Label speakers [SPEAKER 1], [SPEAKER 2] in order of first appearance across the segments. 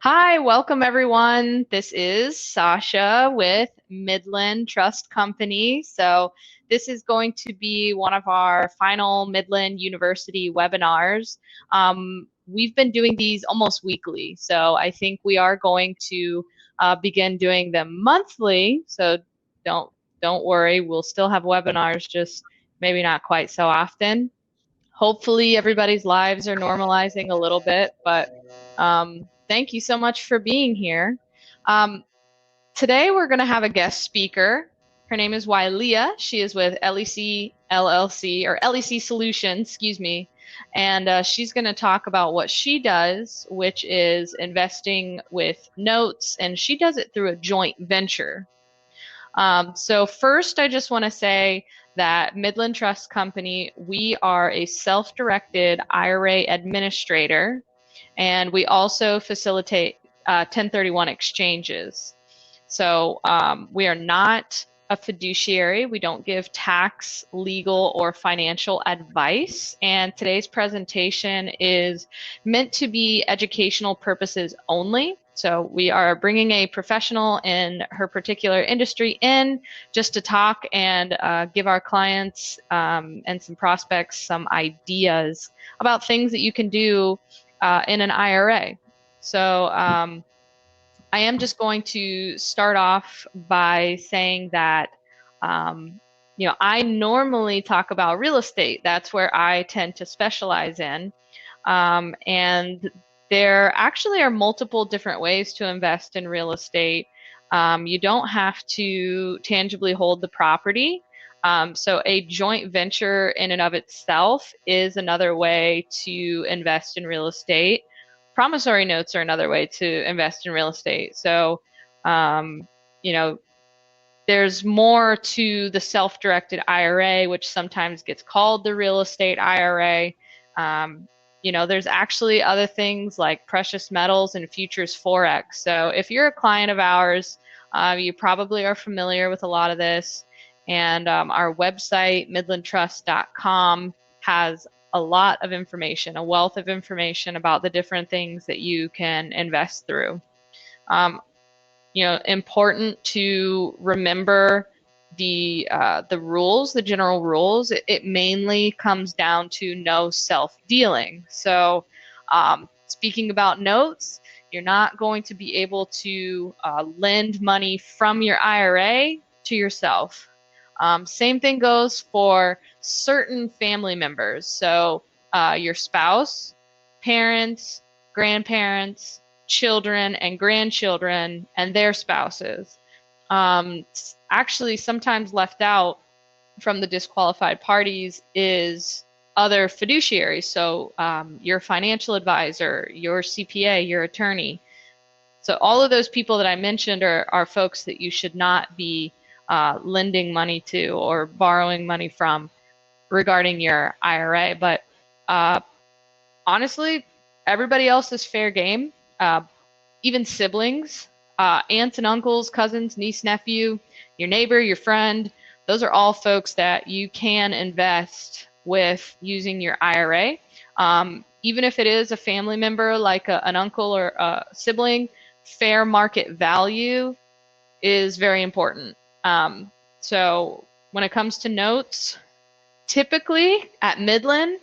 [SPEAKER 1] Hi, welcome everyone. This is Sasha with Midland Trust Company. So this is going to be one of our final Midland University webinars. We've been doing these almost weekly, so I think we are going to begin doing them monthly. So don't worry, we'll still have webinars, just maybe not quite so often. Hopefully everybody's lives are normalizing a little bit, but thank you so much for being here. Today we're going to have a guest speaker. Her name is Wylia. She is with LEC LLC, or LEC Solutions, excuse me, and she's going to talk about what she does, which is investing with notes, and she does it through a joint venture. So first, I just want to say that Midland Trust Company, we are a self-directed IRA administrator, and we also facilitate 1031 exchanges. So we are not a fiduciary. We don't give tax, legal, or financial advice. And today's presentation is meant to be educational purposes only. So we are bringing a professional in her particular industry in just to talk and give our clients and some prospects some ideas about things that you can do in an IRA. So I am just going to start off by saying that, I normally talk about real estate. That's where I tend to specialize in. And there actually are multiple different ways to invest in real estate. You don't have to tangibly hold the property. So a joint venture in and of itself is another way to invest in real estate. Promissory notes are another way to invest in real estate. So, there's more to the self-directed IRA, which sometimes gets called the real estate IRA. There's actually other things like precious metals and futures forex. So if you're a client of ours, you probably are familiar with a lot of this. And our website, midlandtrust.com, has a lot of information, a wealth of information about the different things that you can invest through. Important to remember the rules, the general rules. It mainly comes down to no self-dealing. So speaking about notes, you're not going to be able to lend money from your IRA to yourself. Same thing goes for certain family members. So your spouse, parents, grandparents, children and grandchildren, and their spouses. Actually, sometimes left out from the disqualified parties is other fiduciaries. So your financial advisor, your CPA, your attorney. So all of those people that I mentioned are folks that you should not be lending money to or borrowing money from regarding your IRA. But honestly, everybody else is fair game. Even siblings, aunts and uncles, cousins, niece, nephew, your neighbor, your friend, those are all folks that you can invest with using your IRA. Even if it is a family member like an uncle or a sibling, fair market value is very important. So when it comes to notes, typically at Midland,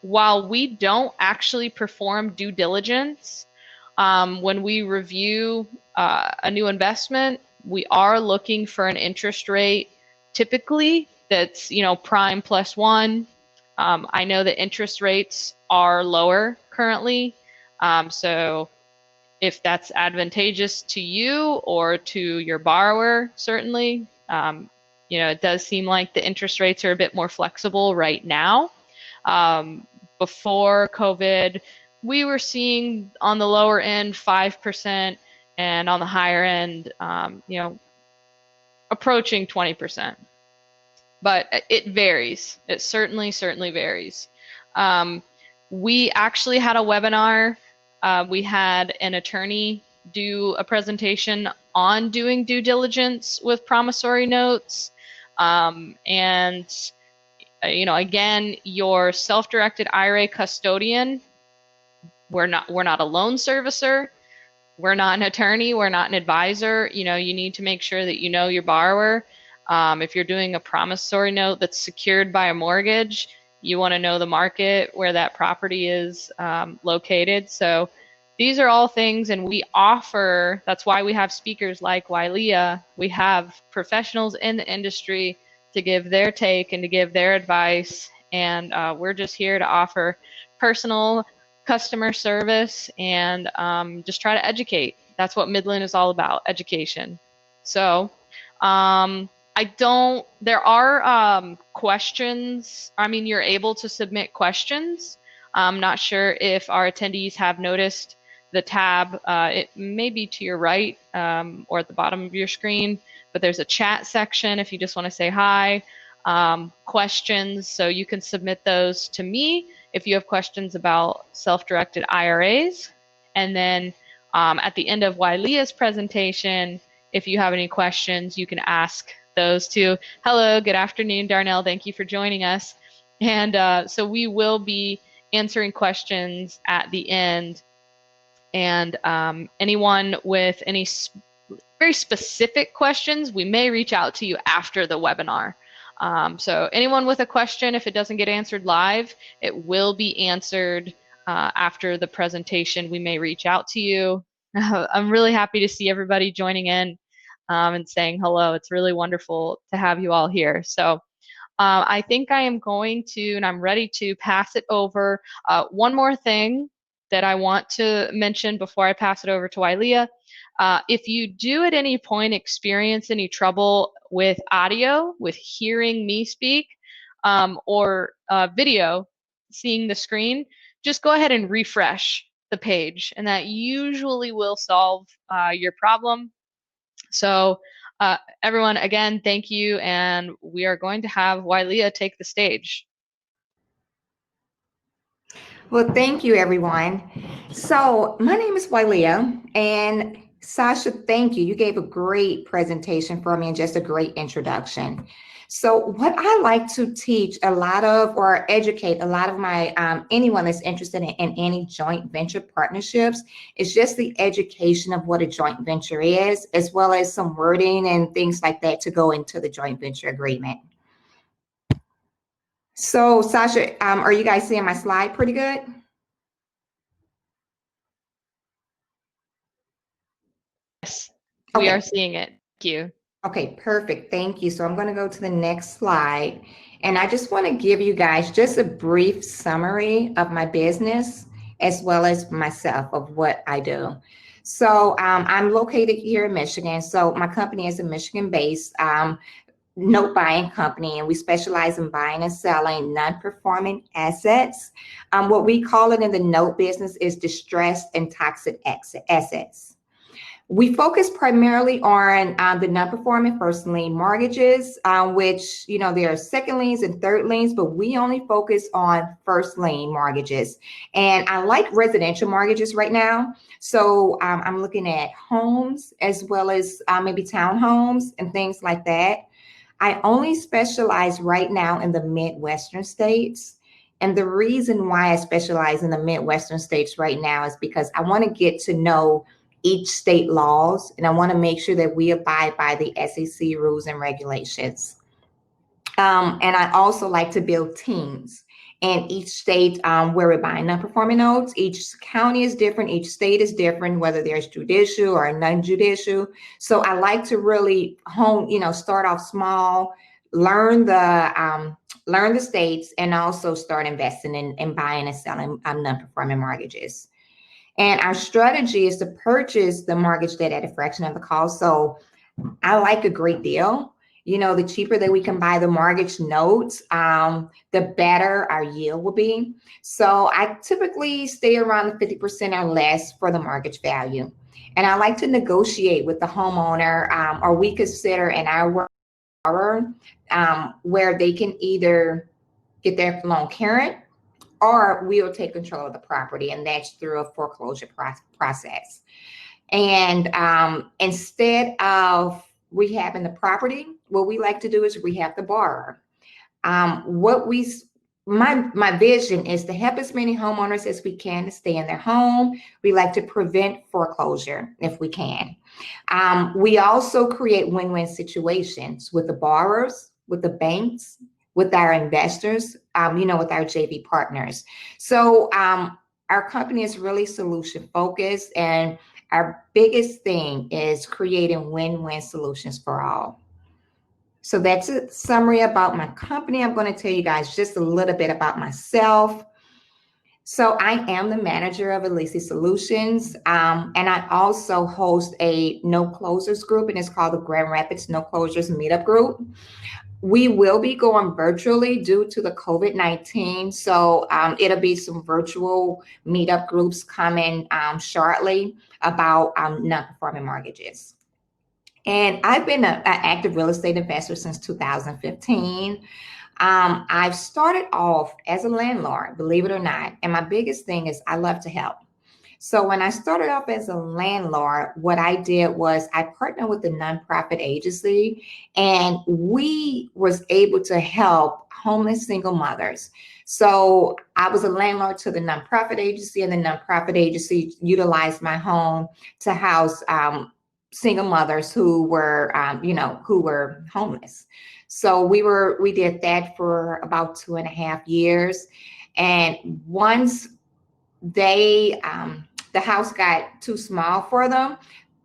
[SPEAKER 1] while we don't actually perform due diligence, when we review a new investment, we are looking for an interest rate typically that's, prime plus 1. I know that interest rates are lower currently. So if that's advantageous to you or to your borrower, certainly, it does seem like the interest rates are a bit more flexible right now. Before COVID, we were seeing on the lower end 5% and on the higher end, approaching 20%. But it varies. It certainly varies. We actually had a webinar. We had an attorney do a presentation on doing due diligence with promissory notes. Again, your self-directed IRA custodian, We're not a loan servicer. We're not an attorney. We're not an advisor. You know, you need to make sure that you know your borrower. If you're doing a promissory note that's secured by a mortgage, you want to know the market where that property is located. So these are all things, and we offer, that's why we have speakers like Wylia. We have professionals in the industry to give their take and to give their advice. And we're just here to offer personal customer service and just try to educate. That's what Midland is all about, education. So there are questions. I mean, you're able to submit questions. I'm not sure if our attendees have noticed the tab. It may be to your right or at the bottom of your screen, but there's a chat section if you just want to say hi. Questions, so you can submit those to me if you have questions about self-directed IRAs. And then at the end of Wylia's presentation, if you have any questions, you can ask those too. Hello, good afternoon, Darnell. Thank you for joining us. And so we will be answering questions at the end. And anyone with any very specific questions, we may reach out to you after the webinar. So anyone with a question, if it doesn't get answered live, it will be answered after the presentation. We may reach out to you. I'm really happy to see everybody joining in and saying hello. It's really wonderful to have you all here. So I think I am going to, and I'm ready to pass it over. One more thing that I want to mention before I pass it over to Wylia. If you do at any point experience any trouble with audio, with hearing me speak, or video, seeing the screen, just go ahead and refresh the page, and that usually will solve your problem. So everyone, again, thank you, and we are going to have Wylia take the stage.
[SPEAKER 2] Well, thank you, everyone. So my name is Wylia, and Sasha, thank you. You gave a great presentation for me and just a great introduction. So what I like to teach a lot of, or educate a lot of my, anyone that's interested in any joint venture partnerships, is just the education of what a joint venture is, as well as some wording and things like that to go into the joint venture agreement. So Sasha, are you guys seeing my slide pretty good?
[SPEAKER 1] Yes, we are seeing it. Thank you.
[SPEAKER 2] Okay, perfect. Thank you. So I'm going to go to the next slide. And I just want to give you guys just a brief summary of my business as well as myself of what I do. So I'm located here in Michigan. So my company is a Michigan-based note buying company, and we specialize in buying and selling non-performing assets. What we call it in the note business is distressed and toxic assets. We focus primarily on the non-performing first lien mortgages, which, you know, there are second liens and third liens, but we only focus on first lien mortgages. And I like residential mortgages right now. So I'm looking at homes as well as maybe townhomes and things like that. I only specialize right now in the Midwestern states. And the reason why I specialize in the Midwestern states right now is because I want to get to know each state laws, and I want to make sure that we abide by the SEC rules and regulations. And I also like to build teams. And each state where we're buying non-performing notes, each county is different, each state is different, whether there's judicial or non-judicial. So I like to really start off small, learn the states, and also start investing in buying and selling non-performing mortgages. And our strategy is to purchase the mortgage debt at a fraction of the cost. So I like a great deal. You know, the cheaper that we can buy the mortgage notes, the better our yield will be. So I typically stay around the 50% or less for the mortgage value. And I like to negotiate with the homeowner, or we consider in our borrower, where they can either get their loan current, or we will take control of the property, and that's through a foreclosure process. And instead of rehabbing the property, what we like to do is rehab the borrower. What we my vision is to help as many homeowners as we can to stay in their home. We like to prevent foreclosure if we can. We also create win-win situations with the borrowers, with the banks, with our investors, with our JV partners. So our company is really solution focused, and our biggest thing is creating win-win solutions for all. So that's a summary about my company. I'm going to tell you guys just a little bit about myself. So I am the manager of Elise Solutions, and I also host a no closers group, and it's called the Grand Rapids No Closers Meetup Group. We will be going virtually due to the COVID-19. So it'll be some virtual meetup groups coming shortly about non-performing mortgages. And I've been an active real estate investor since 2015. I've started off as a landlord, believe it or not. And my biggest thing is I love to help. So when I started off as a landlord, what I did was I partnered with a nonprofit agency, and we was able to help homeless single mothers. So I was a landlord to the nonprofit agency, and the nonprofit agency utilized my home to house single mothers who were, who were homeless. So we did that for about 2.5 years. And once the house got too small for them,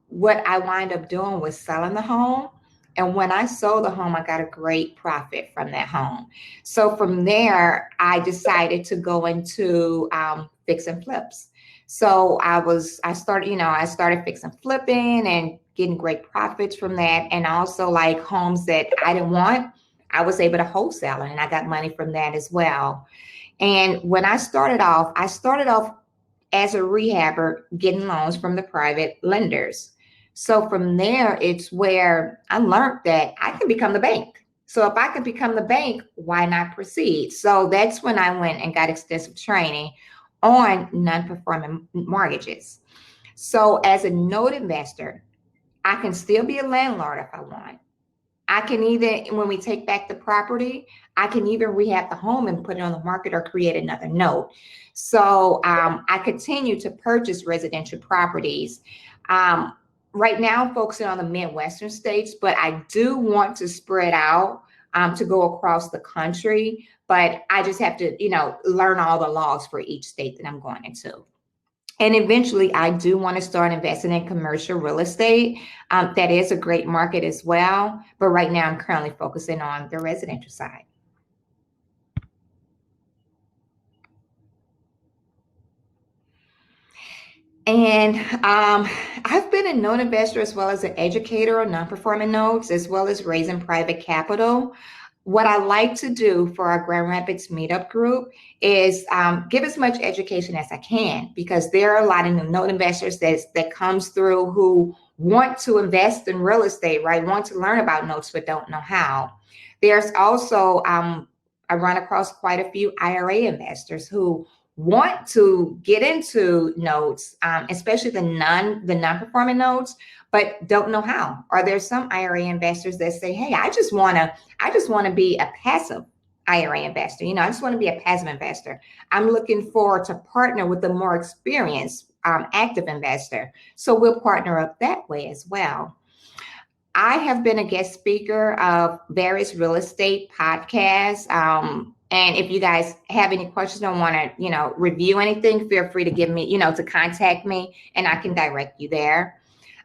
[SPEAKER 2] what I wind up doing was selling the home. And when I sold the home, I got a great profit from that home. So from there, I decided to go into fix and flips. So I started fixing flipping and getting great profits from that. And also like homes that I didn't want, I was able to wholesale and I got money from that as well. And when I started off as a rehabber getting loans from the private lenders. So from there, it's where I learned that I can become the bank. So if I can become the bank, why not proceed? So that's when I went and got extensive training on non-performing mortgages. So as a note investor, I can still be a landlord if I want. I can either, when we take back the property, I can either rehab the home and put it on the market or create another note. So I continue to purchase residential properties. Right now, I'm focusing on the Midwestern states, but I do want to spread out to go across the country. But I just have to, learn all the laws for each state that I'm going into. And eventually, I do want to start investing in commercial real estate. That is a great market as well. But right now, I'm currently focusing on the residential side. And I've been a note investor as well as an educator on non-performing notes, as well as raising private capital. What I like to do for our Grand Rapids meetup group is give as much education as I can, because there are a lot of new note investors that comes through who want to invest in real estate, right? Want to learn about notes, but don't know how. There's also, I run across quite a few IRA investors who want to get into notes, especially the non-performing notes, but don't know how. Or there's some IRA investors that say, hey, I just want to be a passive IRA investor. I just want to be a passive investor. I'm looking forward to partner with a more experienced active investor. So we'll partner up that way as well. I have been a guest speaker of various real estate podcasts. And if you guys have any questions or want to, review anything, feel free to give me, to contact me and I can direct you there.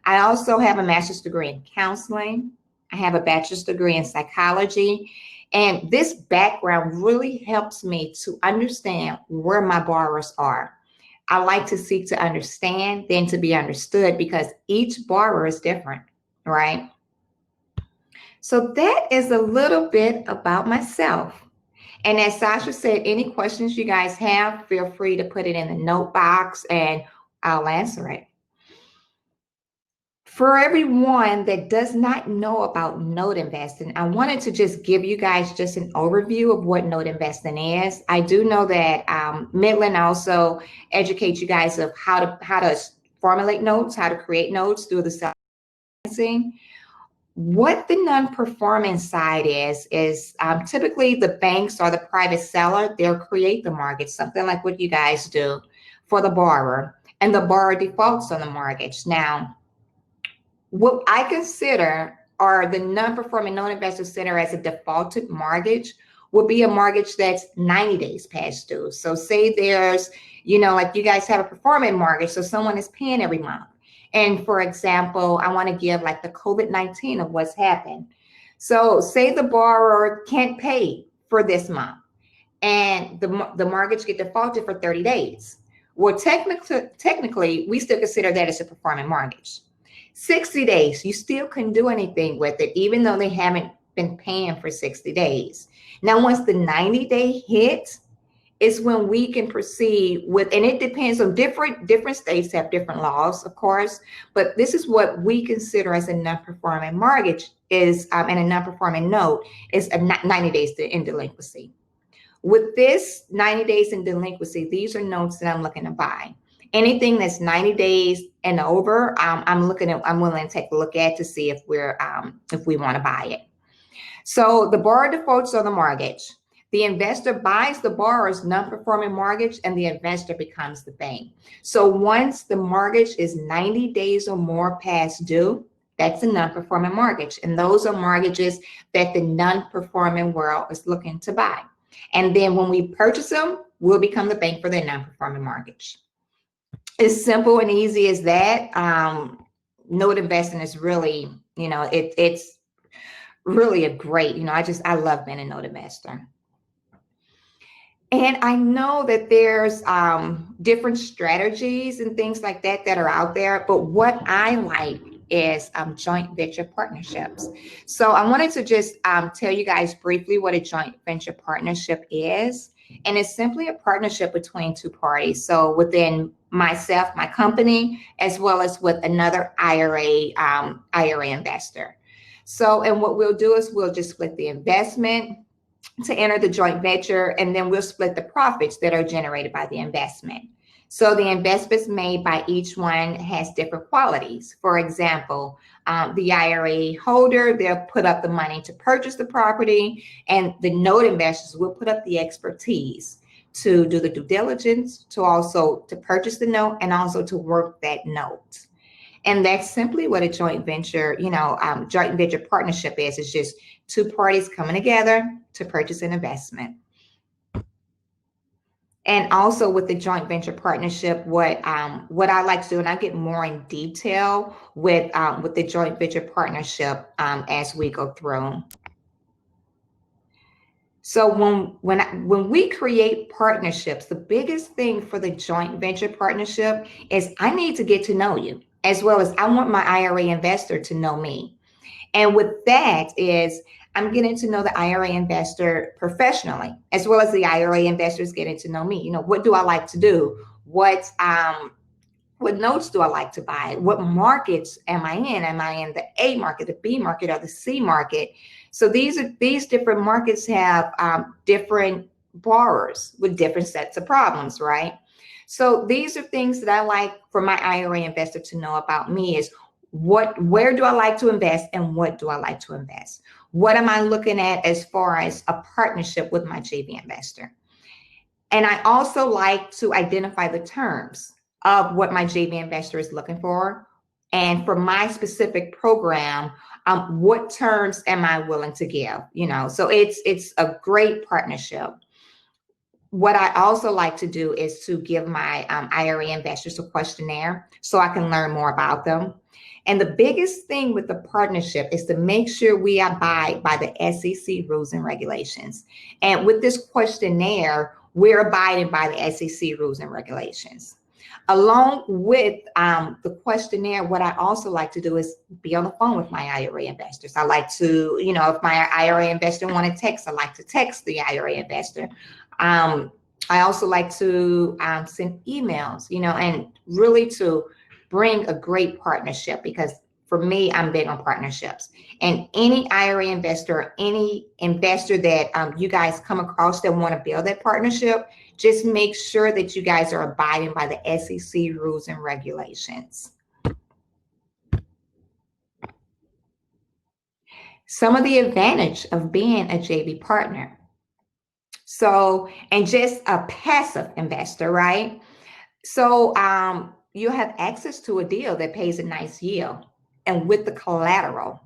[SPEAKER 2] I also have a master's degree in counseling. I have a bachelor's degree in psychology. And this background really helps me to understand where my borrowers are. I like to seek to understand than to be understood, because each borrower is different, right? So that is a little bit about myself. And as Sasha said, any questions you guys have, feel free to put it in the note box and I'll answer it. For everyone that does not know about note investing, I wanted to just give you guys just an overview of what note investing is. I do know that Midland also educates you guys of how to formulate notes, how to create notes through the self-financing. What the non-performing side is typically the banks or the private seller, they'll create the mortgage, something like what you guys do for the borrower, and the borrower defaults on the mortgage. Now, what I consider, or the non-performing non-investor consider as a defaulted mortgage, would be a mortgage that's 90 days past due. So say there's, like you guys have a performing mortgage, so someone is paying every month. And for example, I want to give like the COVID-19 of what's happened. So say the borrower can't pay for this month and the mortgage get defaulted for 30 days. Well, technically, we still consider that as a performing mortgage. 60 days, you still couldn't do anything with it, even though they haven't been paying for 60 days. Now, once the 90-day hits, is when we can proceed with, and it depends on different states have different laws, of course, but this is what we consider as a non-performing mortgage is, and a non-performing note is a 90 days in delinquency. With this 90 days in delinquency, these are notes that I'm looking to buy. Anything that's 90 days and over, I'm willing to take a look at to see if we want to buy it. So the borrower defaults on the mortgage. The investor buys the borrower's non-performing mortgage and the investor becomes the bank. So once the mortgage is 90 days or more past due, that's a non-performing mortgage. And those are mortgages that the non-performing world is looking to buy. And then when we purchase them, we'll become the bank for their non-performing mortgage. It's simple and easy as that. Note investing is really, it's really a great, I love being a note investor. And I know that there's different strategies and things like that are out there, but what I like is joint venture partnerships. So I wanted to just tell you guys briefly what a joint venture partnership is. And it's simply a partnership between two parties. So within myself, my company, as well as with another IRA investor. So, and what we'll do is we'll just split the investment to enter the joint venture, and then we'll split the profits that are generated by the investment. So the investments made by each one has different qualities. For example, the IRA holder, they'll put up the money to purchase the property, and the note investors will put up the expertise to do the due diligence, to purchase the note, and also to work that note. And that's simply what a joint venture, joint venture partnership is. It's just two parties coming together to purchase an investment. And also with the joint venture partnership, what I like to do, and I get more in detail with the joint venture partnership as we go through. So when we create partnerships, the biggest thing for the joint venture partnership is I need to get to know you, as well as I want my IRA investor to know me. And with that is I'm getting to know the IRA investor professionally, as well as the IRA investors getting to know me. What do I like to do? What notes do I like to buy? What markets am I in? Am I in the A market, the B market, or the C market? So these different markets have different borrowers with different sets of problems, right? So these are things that I like for my IRA investor to know about me is where do I like to invest and what do I like to invest? What am I looking at as far as a partnership with my JV investor? And I also like to identify the terms of what my JV investor is looking for. And for my specific program, what terms am I willing to give? So it's a great partnership. What I also like to do is to give my IRA investors a questionnaire so I can learn more about them. And the biggest thing with the partnership is to make sure we abide by the SEC rules and regulations. And with this questionnaire, we're abiding by the SEC rules and regulations. Along with the questionnaire, what I also like to do is be on the phone with my IRA investors. I like to, if my IRA investor want to text, I like to text the IRA investor. I also like to send emails, and really to bring a great partnership, because for me, I'm big on partnerships. And any IRA investor, any investor that you guys come across that want to build that partnership, just make sure that you guys are abiding by the SEC rules and regulations. some of the advantage of being a JV partner. So, and just a passive investor, right? So you have access to a deal that pays a nice yield and with the collateral.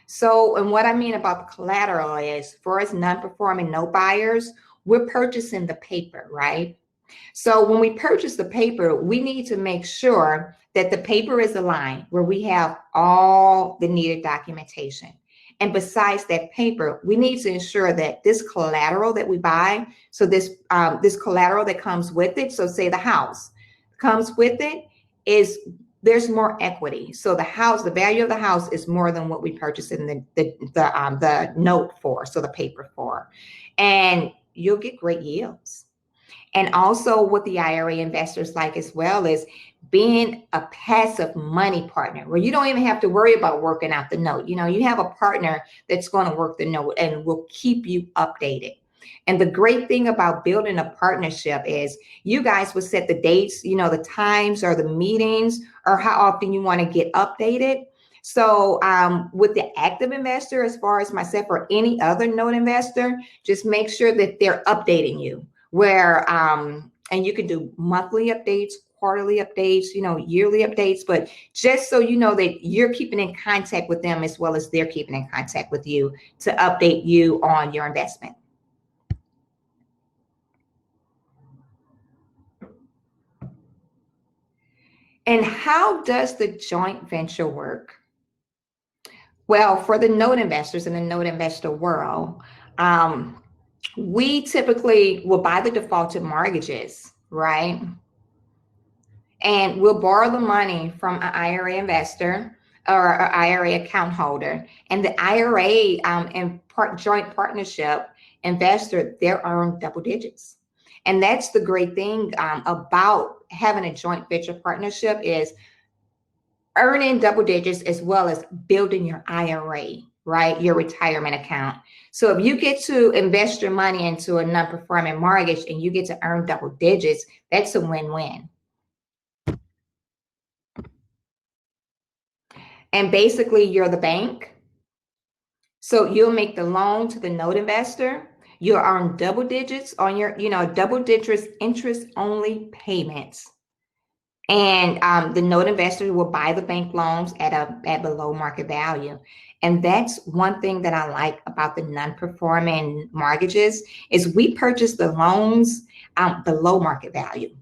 [SPEAKER 2] So, and what I mean about the collateral is for us non-performing note buyers, we're purchasing the paper, right? So when we purchase the paper, we need to make sure that the paper is aligned where we have all the needed documentation. And besides that paper, we need to ensure that this collateral that we buy, so this collateral that comes with it, so say the house comes with it, is there's more equity. So the house, the value of the house is more than what we purchased in the note for, so the paper for, and you'll get great yields. And also what the IRA investors like as well is being a passive money partner where you don't even have to worry about working out the note. You know, you have a partner that's going to work the note and will keep you updated. And the great thing about building a partnership is you guys will set the dates, you know, the times or the meetings or how often you want to get updated. So with the active investor, as far as myself or any other note investor, just make sure that they're updating you where, and you can do monthly updates, quarterly updates, you know, yearly updates, but just so you know that you're keeping in contact with them as well as they're keeping in contact with you to update you on your investment. And how does the joint venture work? Well, for the note investors in the note investor world, we typically will buy the defaulted mortgages, right? And we'll borrow the money from an IRA investor or an IRA account holder. And the IRA and joint partnership investor, they're earned double digits. And that's the great thing about having a joint venture partnership is earning double digits as well as building your IRA, right? Your retirement account. So if you get to invest your money into a non-performing mortgage and you get to earn double digits, that's a win-win. And basically you're the bank. So you'll make the loan to the note investor. You'll earn double digits on your, you know, double digits interest only payments. And the note investor will buy the bank loans at below market value. And that's one thing that I like about the non-performing mortgages is we purchase the loans below market value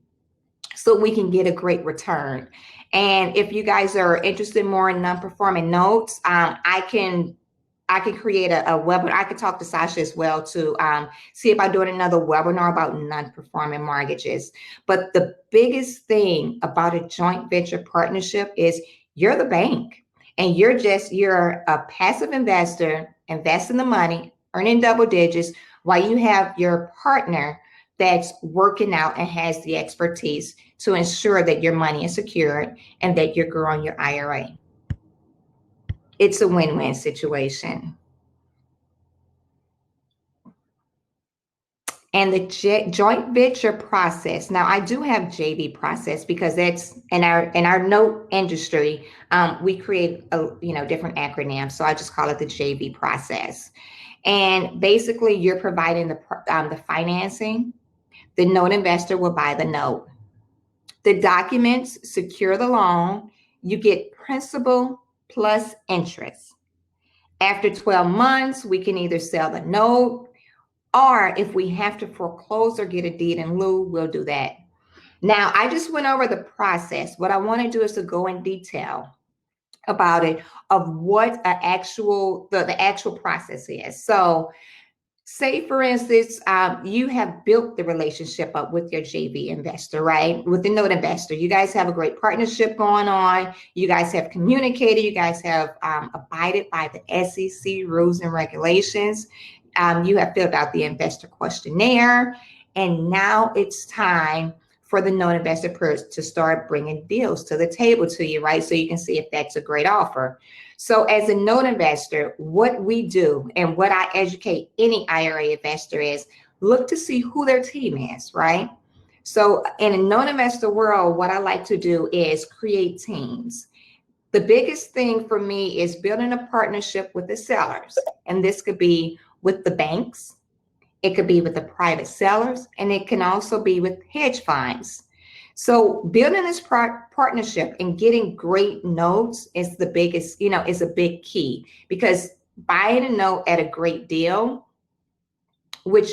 [SPEAKER 2] so we can get a great return. And if you guys are interested more in non-performing notes, I can create a webinar. I could talk to Sasha as well to see about doing another webinar about non-performing mortgages. But the biggest thing about a joint venture partnership is you're the bank and you're a passive investor, investing the money, earning double digits while you have your partner that's working out and has the expertise to ensure that your money is secured and that you're growing your IRA. It's a win-win situation. And the joint venture process. Now, I do have JV process because that's in our note industry. We create different acronyms, so I just call it the JV process. And basically, you're providing the financing. The note investor will buy the note. The documents secure the loan. You get principal plus interest. After 12 months, we can either sell the note, or if we have to foreclose or get a deed in lieu, we'll do that. Now, I just went over the process. What I want to do is to go in detail about it, of what the actual process is. So say, for instance, you have built the relationship up with your JV investor, right? With the note investor. You guys have a great partnership going on. You guys have communicated. You guys have abided by the SEC rules and regulations. You have filled out the investor questionnaire. And now it's time for the note investor to start bringing deals to the table to you, right? So you can see if that's a great offer. So as a note investor, what we do and what I educate any IRA investor is look to see who their team is, right? So in a note investor world, what I like to do is create teams. The biggest thing for me is building a partnership with the sellers. And this could be with the banks, it could be with the private sellers, and it can also be with hedge funds. So building this partnership and getting great notes is the biggest, is a big key, because buying a note at a great deal, which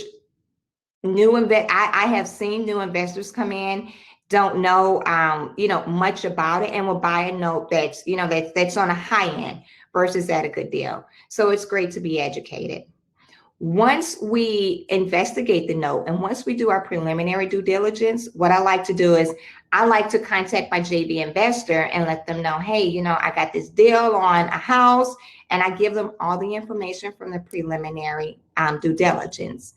[SPEAKER 2] I have seen new investors come in, don't know, much about it, and will buy a note that's, that's on a high end versus at a good deal. So it's great to be educated. Once we investigate the note and once we do our preliminary due diligence, what I like to do is I like to contact my JV investor and let them know, hey, I got this deal on a house, and I give them all the information from the preliminary due diligence.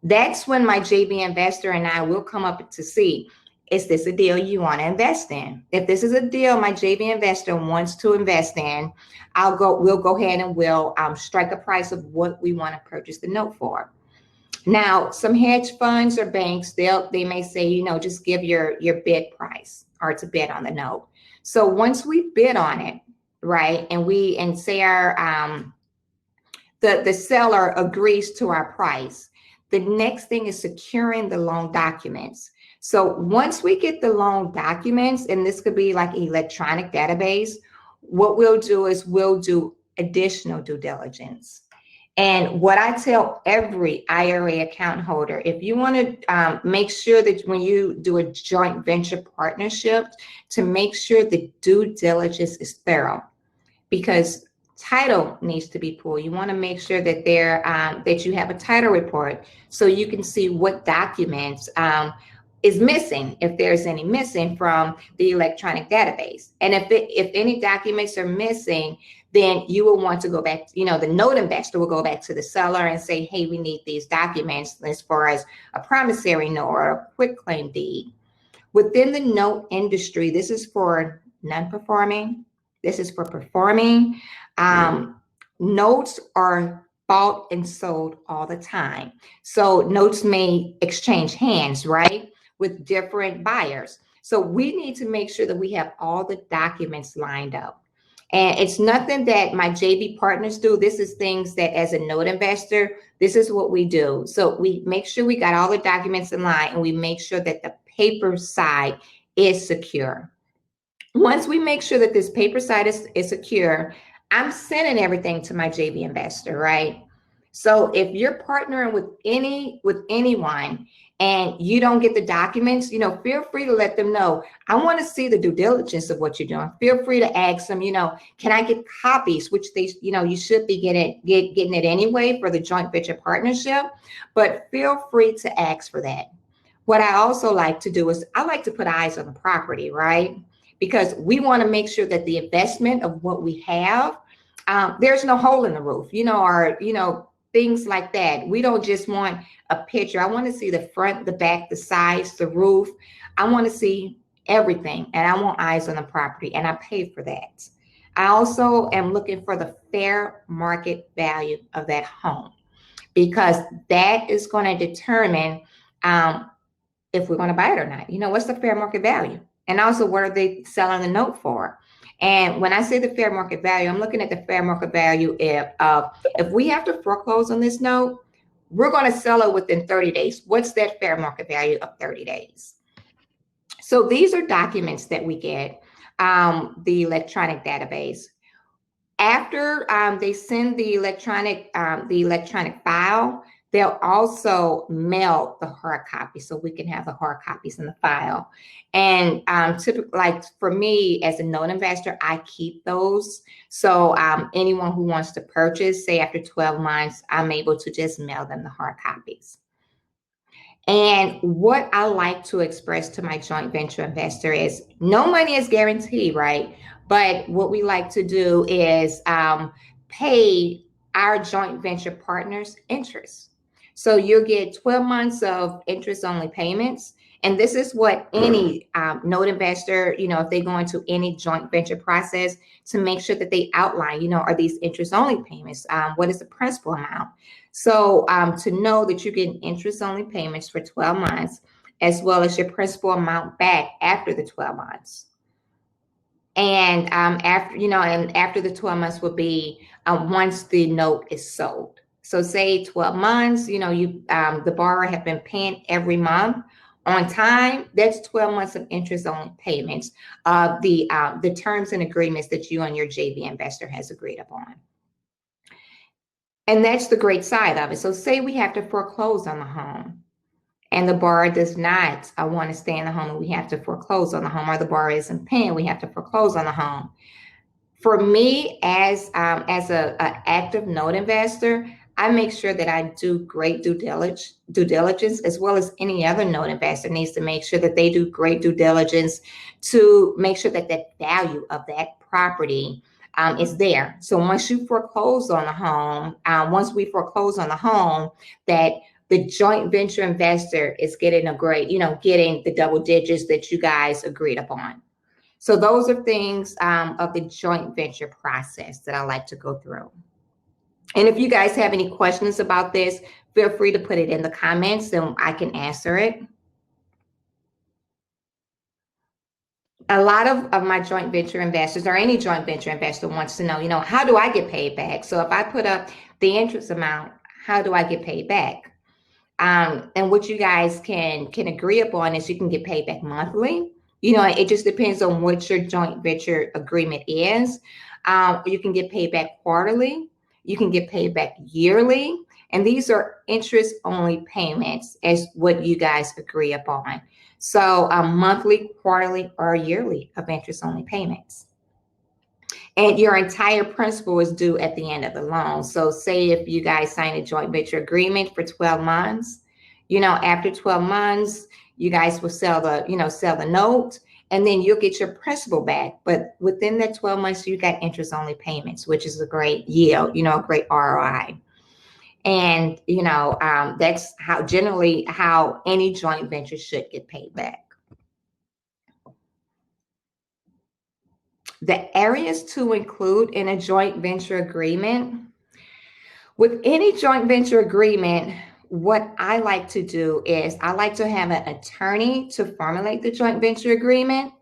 [SPEAKER 2] That's when my JV investor and I will come up to see, is this a deal you want to invest in? If this is a deal my JV investor wants to invest in, we'll go ahead and we'll strike a price of what we want to purchase the note for. Now, some hedge funds or banks, they may say, just give your bid price or to bid on the note. So once we bid on it, right, and say our the seller agrees to our price, the next thing is securing the loan documents. So once we get the loan documents, and this could be like an electronic database, what we'll do is we'll do additional due diligence. And what I tell every IRA account holder, if you want to make sure that when you do a joint venture partnership, to make sure the due diligence is thorough, because title needs to be pulled. You want to make sure that that you have a title report so you can see what documents is missing, if there's any missing from the electronic database. And if any documents are missing, then you will want to go back, the note investor will go back to the seller and say, hey, we need these documents as far as a promissory note or a quitclaim deed. Within the note industry, this is for non-performing, this is for performing. Notes are bought and sold all the time. So notes may exchange hands, right, with different buyers. So we need to make sure that we have all the documents lined up. And it's nothing that my JV partners do. This is things that as a note investor, this is what we do. So we make sure we got all the documents in line, and we make sure that the paper side is secure. Once we make sure that this paper side is secure, I'm sending everything to my JV investor, right? So if you're partnering with anyone and you don't get the documents, feel free to let them know. I want to see the due diligence of what you're doing. Feel free to ask them, can I get copies, which they, you should be getting it anyway for the joint venture partnership, but feel free to ask for that. What I also like to do is I like to put eyes on the property, right? Because we want to make sure that the investment of what we have, there's no hole in the roof, or, things like that. We don't just want a picture. I want to see the front, the back, the sides, the roof. I want to see everything, and I want eyes on the property, and I pay for that. I also am looking for the fair market value of that home, because that is going to determine if we're going to buy it or not. What's the fair market value? And also, what are they selling the note for? And when I say the fair market value, I'm looking at the fair market value if we have to foreclose on this note, we're going to sell it within 30 days. What's that fair market value of 30 days? So these are documents that we get, the electronic database. After they send the electronic file, they'll also mail the hard copy so we can have the hard copies in the file. And typically, like for me as a note investor, I keep those. So anyone who wants to purchase, say after 12 months, I'm able to just mail them the hard copies. And what I like to express to my joint venture investor is no money is guaranteed, right? But what we like to do is pay our joint venture partners interest. So you'll get 12 months of interest-only payments. And this is what any note investor, if they go into any joint venture process, to make sure that they outline, are these interest-only payments? What is the principal amount? So to know that you're getting interest-only payments for 12 months, as well as your principal amount back after the 12 months. And And after the 12 months will be once the note is sold. So say 12 months, the borrower have been paying every month on time. That's 12 months of interest only payments of the terms and agreements that you and your JV investor has agreed upon. And that's the great side of it. So say we have to foreclose on the home, and the borrower does not want to stay in the home, and we have to foreclose on the home, or the borrower isn't paying, we have to foreclose on the home. For me, as a active note investor, I make sure that I do great due diligence, as well as any other note investor needs to make sure that they do great due diligence to make sure that the value of that property is there. So once you foreclose on the home, once we foreclose on the home, that the joint venture investor is getting getting the double digits that you guys agreed upon. So those are things of the joint venture process that I like to go through. And if you guys have any questions about this, feel free to put it in the comments and I can answer it. A lot of my joint venture investors, or any joint venture investor, wants to know, how do I get paid back? So if I put up the interest amount, how do I get paid back? And what you guys can agree upon is you can get paid back monthly. It just depends on what your joint venture agreement is. You can get paid back quarterly. You can get paid back yearly. And these are interest only payments as what you guys agree upon. So monthly, quarterly, or yearly of interest only payments. And your entire principal is due at the end of the loan. So say if you guys sign a joint venture agreement for 12 months, after 12 months, you guys will sell the note, and then you'll get your principal back. But within that 12 months, you got interest only payments, which is a great yield, a great ROI. And, that's generally how any joint venture should get paid back. The areas to include in a joint venture agreement. With any joint venture agreement, what I like to do is I like to have an attorney to formulate the joint venture agreement.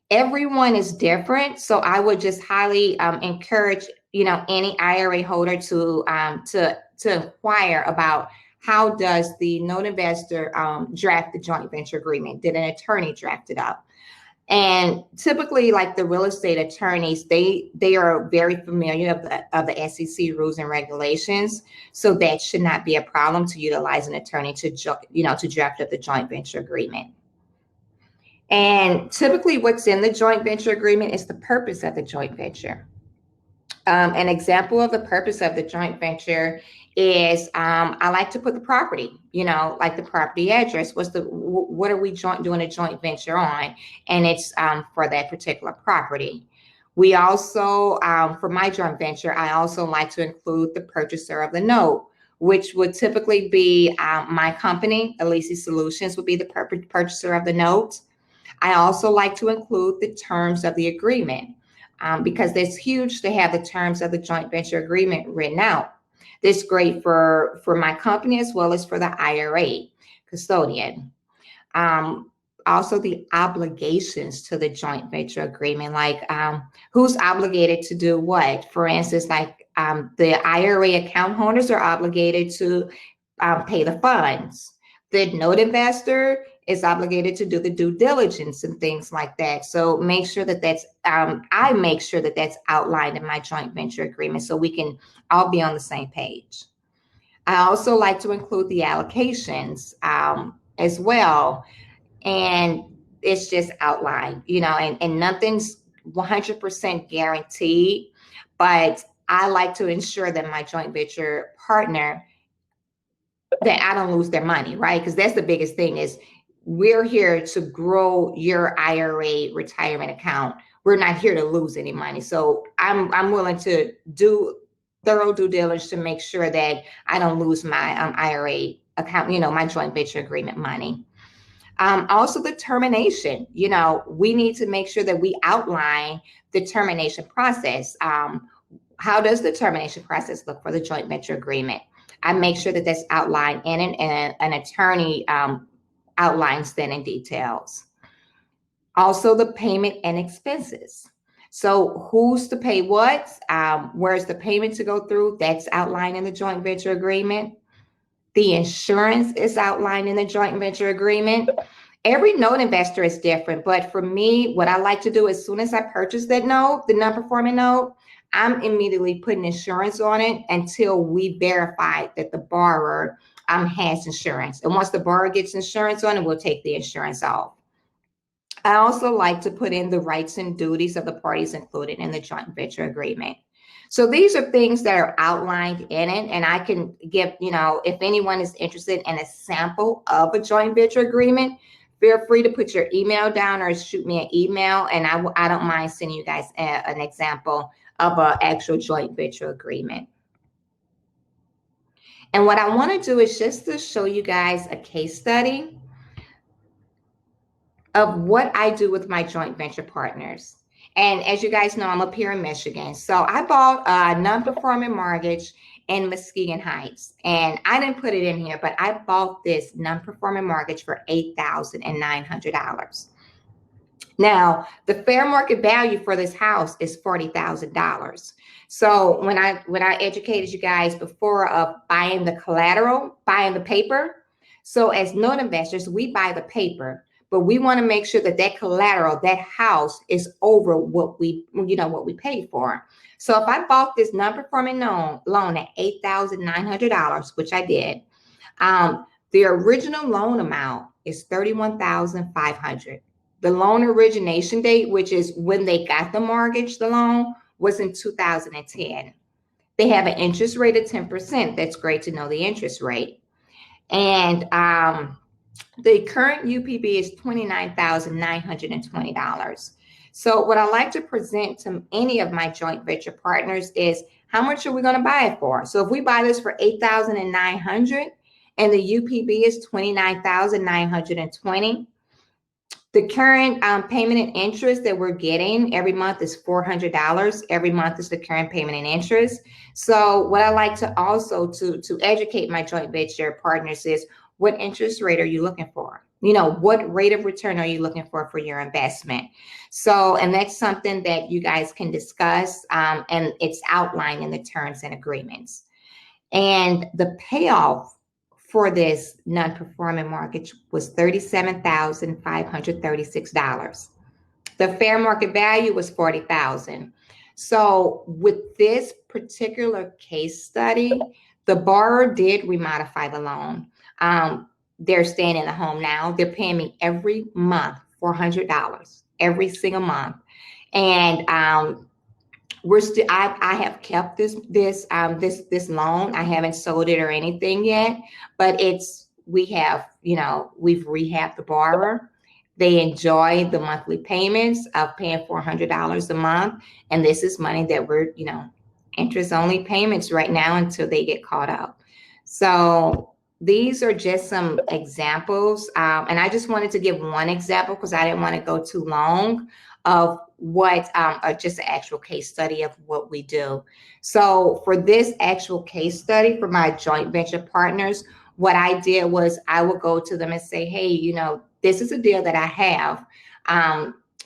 [SPEAKER 2] Everyone is different, so I would just highly encourage any IRA holder to inquire about how does the note investor draft the joint venture agreement. Did an attorney draft it up? And typically, like the real estate attorneys, they are very familiar of the SEC rules and regulations. So that should not be a problem to utilize an attorney to draft up the joint venture agreement. And typically, what's in the joint venture agreement is the purpose of the joint venture. An example of the purpose of the joint venture is I like to put the property, like the property address. What are we doing a joint venture on? And it's for that particular property. We also, for my joint venture, I also like to include the purchaser of the note, which would typically be my company, Alisi Solutions, would be the purchaser of the note. I also like to include the terms of the agreement because it's huge to have the terms of the joint venture agreement written out. This is great for my company as well as for the IRA custodian. Also, the obligations to the joint venture agreement, like who's obligated to do what. For instance, like the IRA account holders are obligated to pay the funds. The note investor is obligated to do the due diligence and things like that. So make sure that I make sure that that's outlined in my joint venture agreement so we can all be on the same page. I also like to include the allocations as well. And it's just outlined, and nothing's 100% guaranteed, but I like to ensure that my joint venture partner, that I don't lose their money, right? Because that's the biggest thing is we're here to grow your IRA retirement account. We're not here to lose any money. So I'm willing to do thorough due diligence to make sure that I don't lose my IRA account, my joint venture agreement money. Also the termination, we need to make sure that we outline the termination process. How does the termination process look for the joint venture agreement? I make sure that that's outlined and an attorney outlines that in details. Also the payment and expenses. So who's to pay what? Where's the payment to go through? That's outlined in the joint venture agreement. The insurance is outlined in the joint venture agreement. Every note investor is different, but for me, what I like to do as soon as I purchase that note, the non-performing note, I'm immediately putting insurance on it until we verify that the borrower has insurance. And once the borrower gets insurance on it, we'll take the insurance off. I also like to put in the rights and duties of the parties included in the joint venture agreement. So these are things that are outlined in it, and I can give, if anyone is interested in a sample of a joint venture agreement, feel free to put your email down or shoot me an email, and I don't mind sending you guys an example of an actual joint venture agreement. And what I want to do is just to show you guys a case study of what I do with my joint venture partners. And as you guys know, I'm up here in Michigan. So I bought a non-performing mortgage in Muskegon Heights. And I didn't put it in here, but I bought this non-performing mortgage for $8,900. Now, the fair market value for this house is $40,000. So when I educated you guys before of buying the collateral, buying the paper. So as note investors, we buy the paper, but we want to make sure that that collateral, that house is over what we paid for. So if I bought this non-performing loan at $8,900, which I did, the original loan amount is $31,500. The loan origination date, which is when they got the mortgage, the loan, was in 2010. They have an interest rate of 10%. That's great to know the interest rate. And the current UPB is $29,920. So what I like to present to any of my joint venture partners is how much are we going to buy it for? So if we buy this for $8,900 and the UPB is $29,920, the current payment and interest that we're getting every month is $400. Every month is the current payment and interest. So what I like to also to educate my joint venture partners is, what interest rate are you looking for? What rate of return are you looking for your investment? So, and that's something that you guys can discuss, and it's outlined in the terms and agreements. And the payoff for this non-performing mortgage was $37,536. The fair market value was $40,000. So with this particular case study, the borrower did remodify the loan. They're staying in the home now. They're paying me every month $400 every single month, and I have kept this loan. I haven't sold it or anything yet, but we've rehabbed the borrower. They enjoy the monthly payments of paying $400 a month, and this is money that we're interest only payments right now until they get caught up. So these are just some examples, and I just wanted to give one example because I didn't want to go too long of what just an actual case study of what we do. So for this actual case study for my joint venture partners, what I did was I would go to them and say, hey, this is a deal that I have.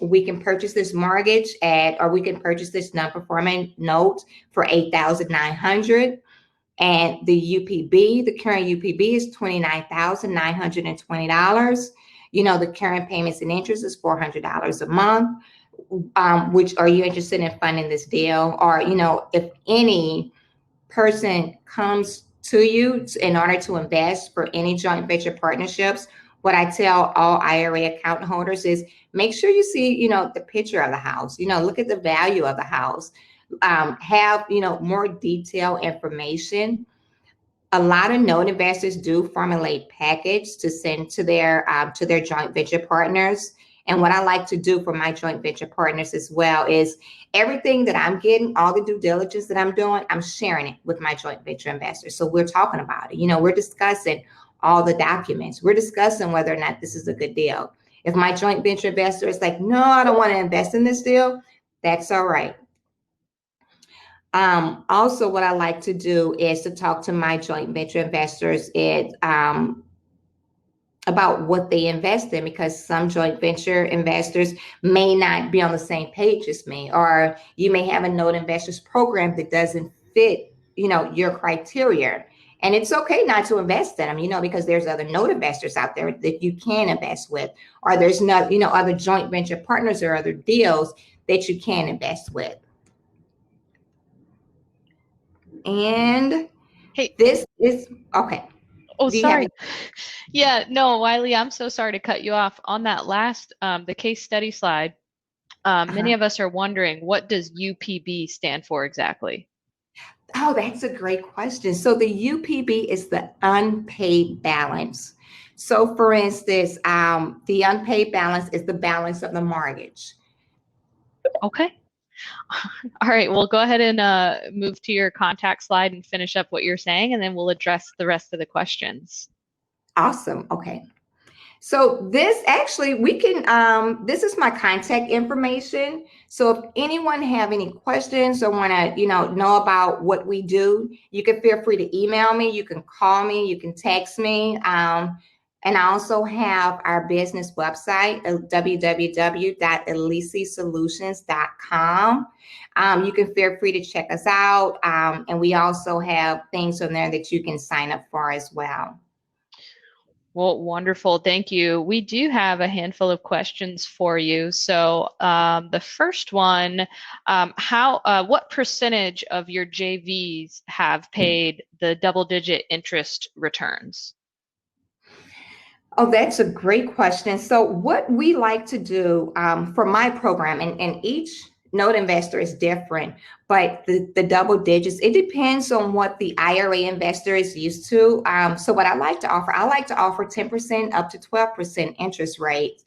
[SPEAKER 2] We can purchase this mortgage or we can purchase this non-performing note for $8,900. And the UPB, the current UPB is $29,920. The current payments and interest is $400 a month. Which are you interested in funding this deal? Or, if any person comes to you in order to invest for any joint venture partnerships, what I tell all IRA account holders is make sure you see, the picture of the house, look at the value of the house, have, more detailed information. A lot of note investors do formulate package to send to their joint venture partners. And what I like to do for my joint venture partners as well is everything that I'm getting, all the due diligence that I'm doing, I'm sharing it with my joint venture investors. So we're talking about it. We're discussing all the documents. We're discussing whether or not this is a good deal. If my joint venture investor is like, no, I don't want to invest in this deal, that's all right. Also, what I like to do is to talk to my joint venture investors about what they invest in, because some joint venture investors may not be on the same page as me, or you may have a note investors program that doesn't fit, your criteria. And it's okay not to invest in them, because there's other note investors out there that you can invest with, or there's not, other joint venture partners or other deals that you can invest with. And
[SPEAKER 1] Hey,
[SPEAKER 2] this is okay.
[SPEAKER 1] oh,
[SPEAKER 2] Do you have
[SPEAKER 1] sorry. Yeah, no, Wiley, I'm so sorry to cut you off. On that last, the case study slide, many of us are wondering, what does UPB stand for exactly?
[SPEAKER 2] Oh, that's a great question. So the UPB is the unpaid balance. So for instance, the unpaid balance is the balance of the mortgage.
[SPEAKER 1] Okay. All right, we'll go ahead and move to your contact slide and finish up what you're saying, and then we'll address the rest of the questions.
[SPEAKER 2] Awesome. Okay. So this actually, we can, this is my contact information. So if anyone have any questions or want to, know about what we do, you can feel free to email me. You can call me, you can text me. And I also have our business website, www.elicisolutions.com. You can feel free to check us out. And we also have things on there that you can sign up for as well.
[SPEAKER 1] Well, wonderful. Thank you. We do have a handful of questions for you. So the first one, what percentage of your JVs have paid the double-digit interest returns?
[SPEAKER 2] Oh, that's a great question. So what we like to do for my program, and each note investor is different, but the double digits, it depends on what the IRA investor is used to. So what I like to offer 10% up to 12% interest rates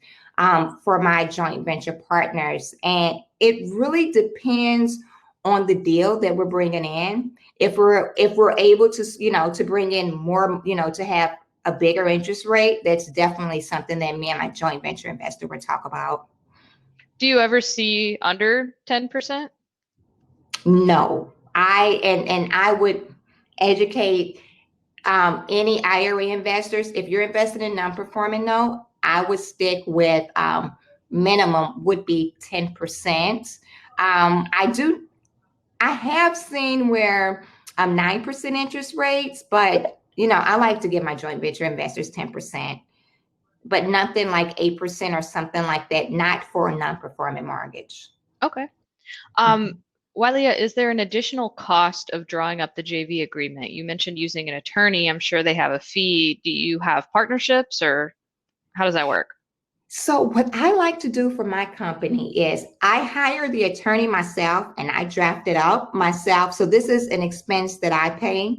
[SPEAKER 2] for my joint venture partners. And it really depends on the deal that we're bringing in. If we're able to, to bring in more, to have a bigger interest rate, that's definitely something that me and my joint venture investor would talk about.
[SPEAKER 1] Do you ever see under 10%?
[SPEAKER 2] No, I would educate any IRA investors. If you're invested in non-performing note, I would stick with minimum would be 10%. I have seen where 9% interest rates, but I like to give my joint venture investors 10%, but nothing like 8% or something like that, not for a non-performing mortgage.
[SPEAKER 1] Okay. Wylia, is there an additional cost of drawing up the JV agreement? You mentioned using an attorney. I'm sure they have a fee. Do you have partnerships, or how does that work?
[SPEAKER 2] So what I like to do for my company is I hire the attorney myself and I draft it up myself. So this is an expense that I pay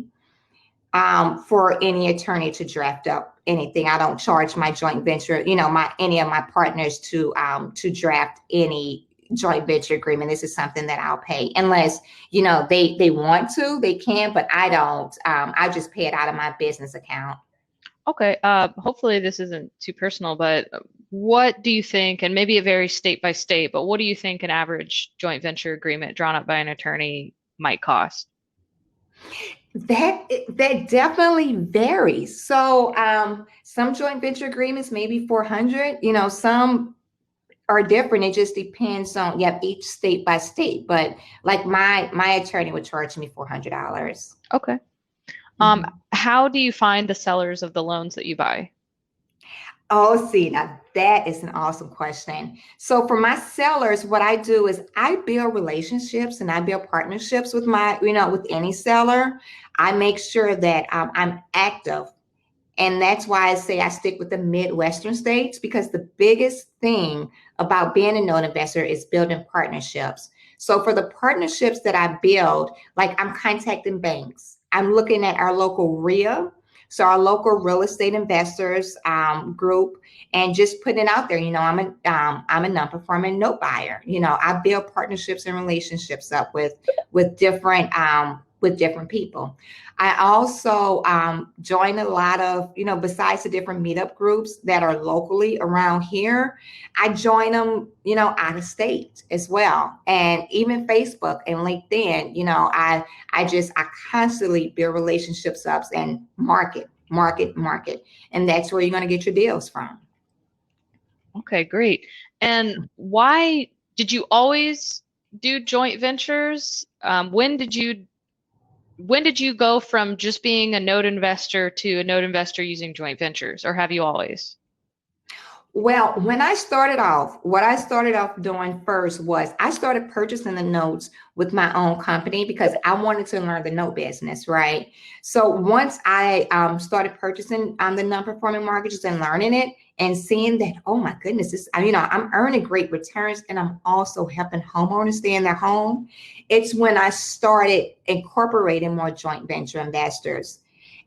[SPEAKER 2] for any attorney to draft up anything. I don't charge my joint venture, any of my partners to draft any joint venture agreement. This is something that I'll pay unless, they want to, they can, but I don't. I just pay it out of my business account.
[SPEAKER 1] Okay. Hopefully this isn't too personal, but what do you think, and maybe it varies state by state, but what do you think an average joint venture agreement drawn up by an attorney might cost?
[SPEAKER 2] That definitely varies. So some joint venture agreements maybe 400. Some are different. It just depends on each state by state. But like my attorney would charge me $400.
[SPEAKER 1] Okay. How do you find the sellers of the loans that you buy?
[SPEAKER 2] Oh, see, now that is an awesome question. So for my sellers, what I do is I build relationships and I build partnerships with with any seller. I make sure that I'm active. And that's why I say I stick with the Midwestern states, because the biggest thing about being a note investor is building partnerships. So for the partnerships that I build, like I'm contacting banks, I'm looking at our local RIA, so our local real estate investors group, and just putting it out there. I'm a non-performing note buyer. I build partnerships and relationships up with different people. I also join a lot of, besides the different meetup groups that are locally around here, I join them, out of state as well. And even Facebook and LinkedIn, I constantly build relationships up and market market. And that's where you're going to get your deals from.
[SPEAKER 1] Okay, great. And why did you always do joint ventures? When did you go from just being a note investor to a note investor using joint ventures, or have you always?
[SPEAKER 2] Well, when I started off, what I started off doing first was I started purchasing the notes with my own company because I wanted to learn the note business, right? So once I started purchasing the non-performing mortgages and learning it and seeing that, oh my goodness, I'm earning great returns and I'm also helping homeowners stay in their home. It's when I started incorporating more joint venture investors.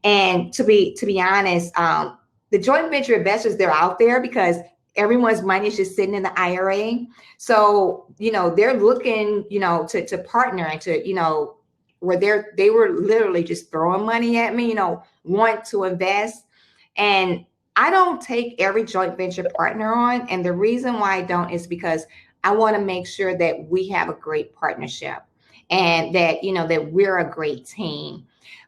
[SPEAKER 2] And to be honest, the joint venture investors, they're out there because everyone's money is just sitting in the IRA. So, they're looking, to partner and to, where they were literally just throwing money at me, want to invest. And I don't take every joint venture partner on. And the reason why I don't is because I want to make sure that we have a great partnership and that, that we're a great team.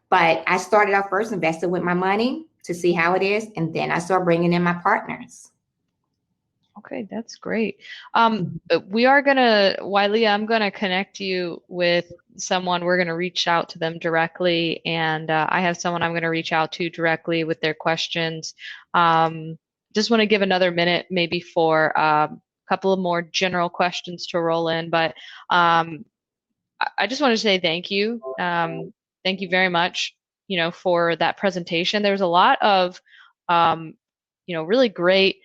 [SPEAKER 2] But I started out first invested with my money to see how it is. And then I start bringing in my partners.
[SPEAKER 1] Okay, that's great. We are Wiley, I'm going to connect you with someone. We're going to reach out to them directly. And I have someone I'm going to reach out to directly with their questions. Just want to give another minute maybe for a couple of more general questions to roll in. But I just want to say thank you. Thank you very much, for that presentation. There's a lot of, really great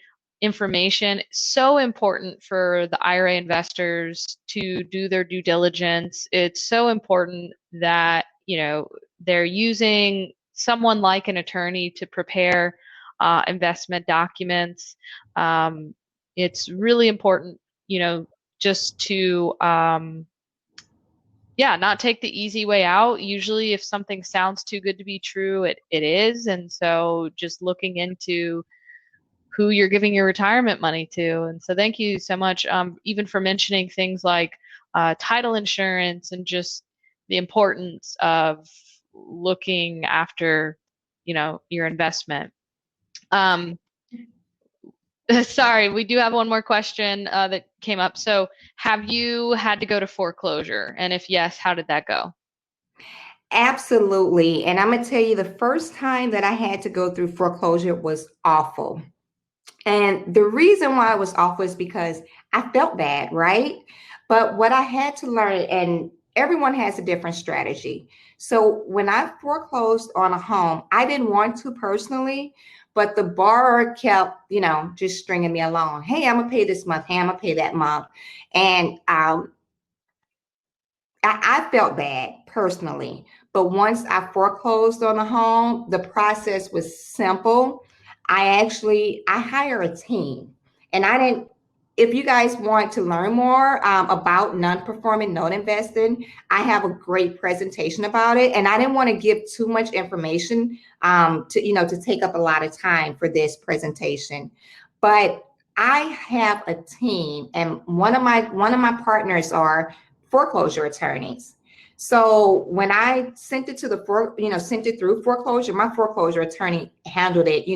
[SPEAKER 1] information. So important for the IRA investors to do their due diligence. It's so important that, they're using someone like an attorney to prepare investment documents. It's really important, just to, not take the easy way out. Usually if something sounds too good to be true, it is. And so just looking into who you're giving your retirement money to. And so thank you so much, even for mentioning things like title insurance and just the importance of looking after, your investment. Sorry, we do have one more question that came up. So have you had to go to foreclosure? And if yes, how did that go?
[SPEAKER 2] Absolutely. And I'm going to tell you, the first time that I had to go through foreclosure was awful. And the reason why it was awful is because I felt bad, right? But what I had to learn, and everyone has a different strategy. So when I foreclosed on a home, I didn't want to personally, but the borrower kept, just stringing me along. Hey, I'm gonna pay this month. Hey, I'm gonna pay that month. And I felt bad personally. But once I foreclosed on the home, the process was simple. I hire a team, and if you guys want to learn more about non-performing note investing, I have a great presentation about it. And I didn't want to give too much information to take up a lot of time for this presentation. But I have a team, and one of my partners are foreclosure attorneys. So when I sent it sent it through foreclosure, my foreclosure attorney handled it,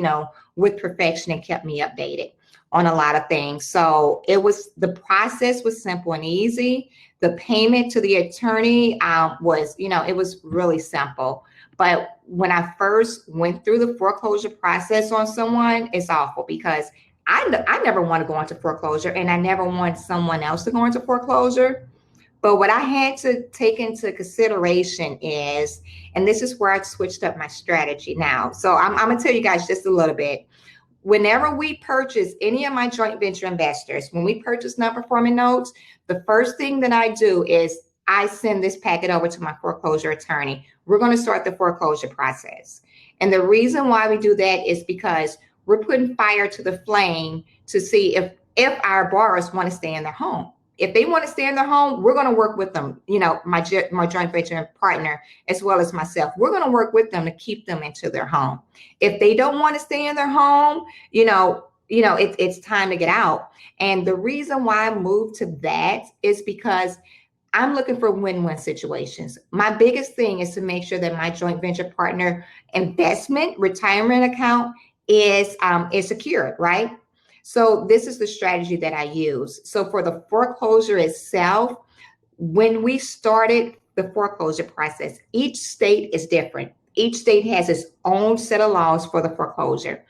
[SPEAKER 2] with perfection and kept me updated on a lot of things. So the process was simple and easy. The payment to the attorney was, it was really simple. But when I first went through the foreclosure process on someone, it's awful because I never want to go into foreclosure, and I never want someone else to go into foreclosure. But what I had to take into consideration is, and this is where I switched up my strategy now. So I'm going to tell you guys just a little bit. Whenever we purchase any of my joint venture investors, when we purchase non-performing notes, the first thing that I do is I send this packet over to my foreclosure attorney. We're going to start the foreclosure process. And the reason why we do that is because we're putting fire to the flame to see if our borrowers want to stay in their home. If they want to stay in their home, we're going to work with them, my joint venture partner, as well as myself. We're going to work with them to keep them into their home. If they don't want to stay in their home, it's time to get out. And the reason why I moved to that is because I'm looking for win-win situations. My biggest thing is to make sure that my joint venture partner investment retirement account is secured, right? So this is the strategy that I use. So for the foreclosure itself, when we started the foreclosure process, each state is different. Each state has its own set of laws for the foreclosure.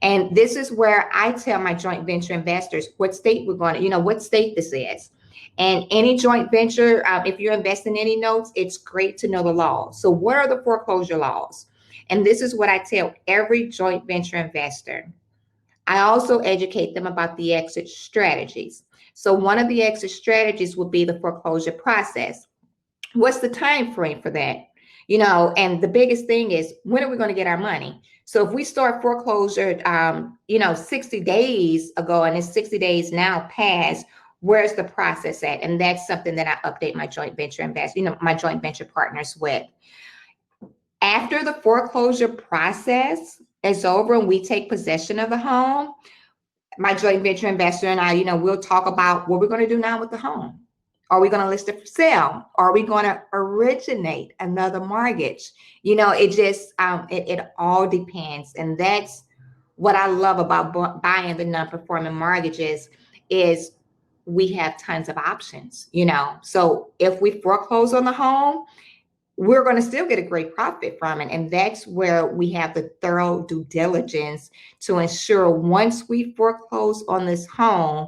[SPEAKER 2] And this is where I tell my joint venture investors what state we're going to, what state this is. And any joint venture, if you're investing any notes, it's great to know the laws. So what are the foreclosure laws? And this is what I tell every joint venture investor. I also educate them about the exit strategies. So one of the exit strategies would be the foreclosure process. What's the time frame for that? And the biggest thing is, when are we going to get our money? So if we start foreclosure, 60 days ago, and it's 60 days now past, where's the process at? And that's something that I update my joint venture my joint venture partners with. After the foreclosure process is over and we take possession of the home, my joint venture investor and I, we'll talk about what we're going to do now with the home. Are we going to list it for sale? Are we going to originate another mortgage? It just, it all depends. And that's what I love about buying the non-performing mortgages is we have tons of options, So if we foreclose on the home, we're going to still get a great profit from it. And that's where we have the thorough due diligence to ensure once we foreclose on this home,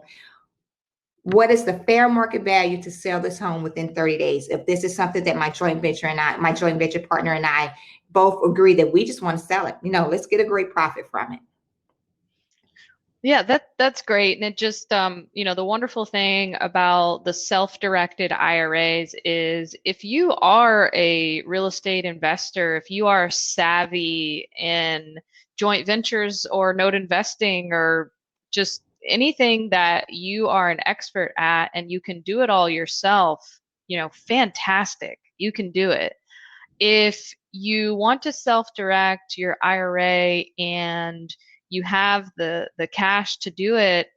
[SPEAKER 2] what is the fair market value to sell this home within 30 days? If this is something that my joint venture partner and I both agree that we just want to sell it, let's get a great profit from it.
[SPEAKER 1] Yeah, that's great. And it just, the wonderful thing about the self-directed IRAs is if you are a real estate investor, if you are savvy in joint ventures or note investing or just anything that you are an expert at and you can do it all yourself, fantastic. You can do it. If you want to self-direct your IRA and you have the cash to do it,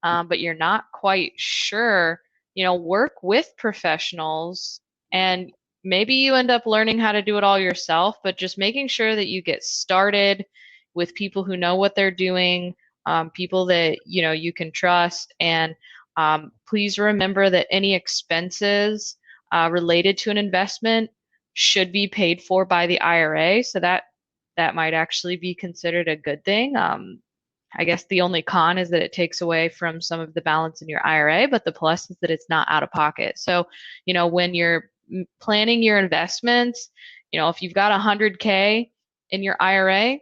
[SPEAKER 1] but you're not quite sure, work with professionals, and maybe you end up learning how to do it all yourself, but just making sure that you get started with people who know what they're doing, people that, you can trust. And please remember that any expenses related to an investment should be paid for by the IRA. So that might actually be considered a good thing. I guess the only con is that it takes away from some of the balance in your IRA, but the plus is that it's not out of pocket. So, when you're planning your investments, if you've got 100K in your IRA,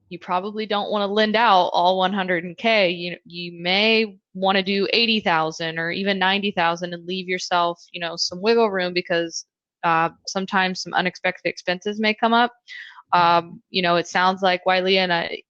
[SPEAKER 1] you probably don't want to lend out all 100K. You may want to do 80,000 or even 90,000 and leave yourself, some wiggle room because sometimes some unexpected expenses may come up. It sounds like Wiley and I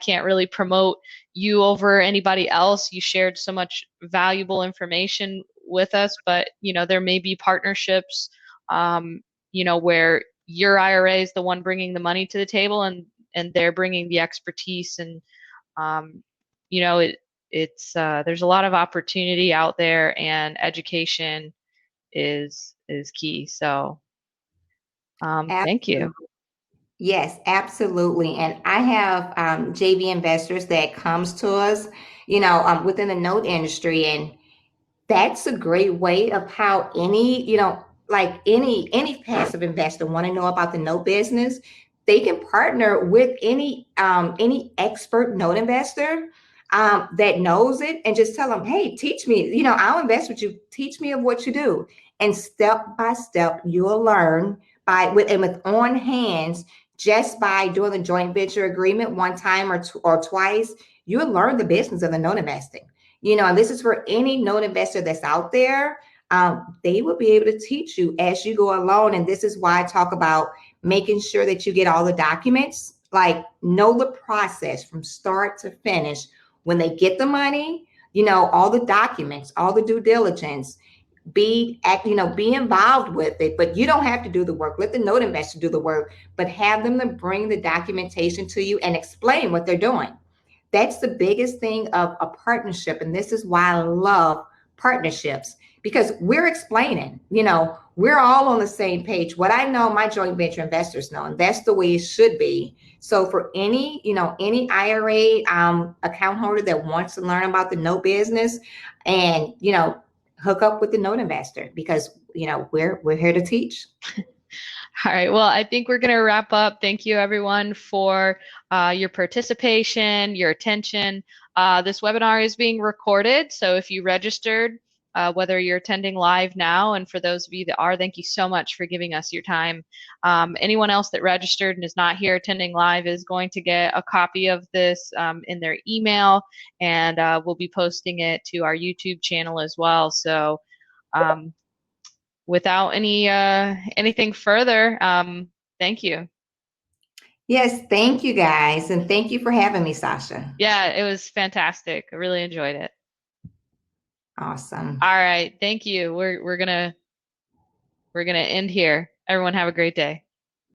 [SPEAKER 1] can't really promote you over anybody else. You shared so much valuable information with us, but there may be partnerships, where your IRA is the one bringing the money to the table, and they're bringing the expertise, and there's a lot of opportunity out there, and education is key. So thank you.
[SPEAKER 2] Yes, absolutely. And I have JV investors that comes to us, within the note industry, and that's a great way of how any, like any passive investor want to know about the note business. They can partner with any expert note investor that knows it, and just tell them, hey, teach me, I'll invest with you. Teach me of what you do. And step by step, you'll learn with on hands, just by doing the joint venture agreement one time or twice, you'll learn the business of the note investing. And this is for any note investor that's out there. They will be able to teach you as you go along. And this is why I talk about making sure that you get all the documents, like know the process from start to finish. When they get the money, all the documents, all the due diligence, be involved with it, but you don't have to do the work. Let the note investor do the work, but have them to bring the documentation to you and explain what they're doing. That's the biggest thing of a partnership. And this is why I love partnerships, because we're explaining, you know, we're all on the same page. What I know, my joint venture investors know, and that's the way it should be. So for any, you know, any IRA account holder that wants to learn about the note business, and, you know, hook up with the note investor, because, you know, we're here to teach.
[SPEAKER 1] All right, well, I think we're going to wrap up. Thank you, everyone, for your participation, your attention. This webinar is being recorded, so if you registered, whether you're attending live now, and for those of you that are, thank you so much for giving us your time. Anyone else that registered and is not here attending live is going to get a copy of this in their email, and we'll be posting it to our YouTube channel as well. So without anything further, thank you.
[SPEAKER 2] Yes, thank you guys, and thank you for having me, Sasha.
[SPEAKER 1] Yeah, it was fantastic. I really enjoyed it.
[SPEAKER 2] Awesome.
[SPEAKER 1] All right, thank you. We're gonna end here. Everyone have a great day.